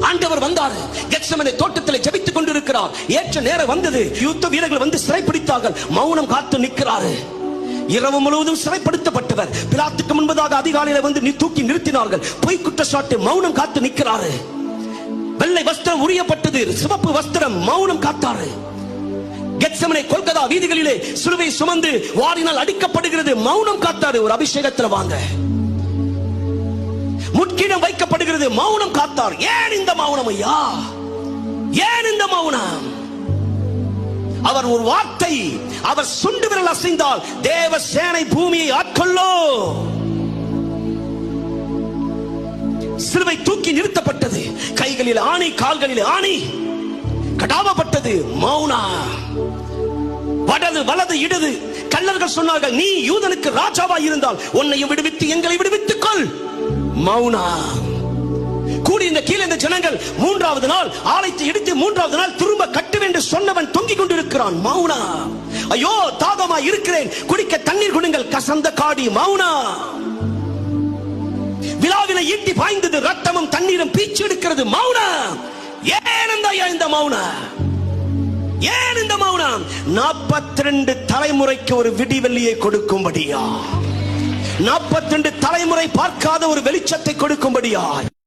ஆண்டவர் வந்தார். கெத்செமனே தோட்டத்தில் ஜெபித்துக் கொண்டிருக்கிறார். ஏற்ற நேரம் வந்தது. யுத்த வீரர்கள் வந்து சிறைப்பிடித்தார்கள். மௌனம் காத்து நிற்கிறாரு. இரவு முழுவதும் சிறைப்படுத்தப்பட்டவர். பிலாத்துக்கு முன்பதாக அதிகாலையில் வந்து தூக்கி நிறுத்தினார்கள். பொய் குற்றச்சாட்டு. மௌனம் காத்து நிற்கிறாரு. வெள்ளை வஸ்திரம் உரியப்பட்டது, சிவப்பு வஸ்திரம். மௌனம் காத்தாரு. கெத்செமனே கொல்கதா வீதிகளிலே சிலுவை சுமந்து வாரினால் அடிக்கப்படுகிறது. மௌனம் காத்தாரு. ஒரு அபிஷேகத்தில் வாங்க. முட்கிடம் வைக்கப்படுகிறது. மௌனம் காத்தார். ஏன் இந்த மௌனம் ஐயா? ஏன் இந்த மௌனம்? அவர் ஒரு வார்த்தை, அவர் சுண்டு விரல் அசைந்தால் தேவ சேனை பூமியை ஆட்கொள்ளோ. சிலுவை தூக்கி நிறுத்தப்பட்டது. கைகளில் ஆணி, கால்களில் ஆணி கடாவப்பட்டது. மௌனம். வலது இடது. கள்ளர்கள் சொன்னார்கள், நீ யூதனுக்கு ராஜாவாய் இருந்தால் உன்னை விடுவித்து எங்களை விடுவித்துக் கொள். மௌனம். கூடி இந்த கீழே இந்த ஜனங்கள் மூன்றாவது நாள் ஆலயத்தை இடித்து மூன்றாவது நாள் திரும்ப கட்டுவேன் என்று சொன்னவன் தொங்கிக் கொண்டிருக்கிறான். மௌனம். ஐயோ தாகமா இருக்கிறேன், குடிக்க தண்ணீர் கொடுங்கள். கசந்த காடி. மௌனம். விழாவில ஈட்டி பாய்ந்தது. ரத்தமும் தண்ணீரும் பீச்சு எடுக்கிறது. மௌனம். ஏன் இந்த மௌனம்? ஏன் இந்த மௌனம்? 42 தலைமுறைக்கு ஒரு விடிவெள்ளியை கொடுக்கும்படியா, 42 தலைமுறை பார்க்காத ஒரு வெளிச்சத்தை கொடுக்கும்படியா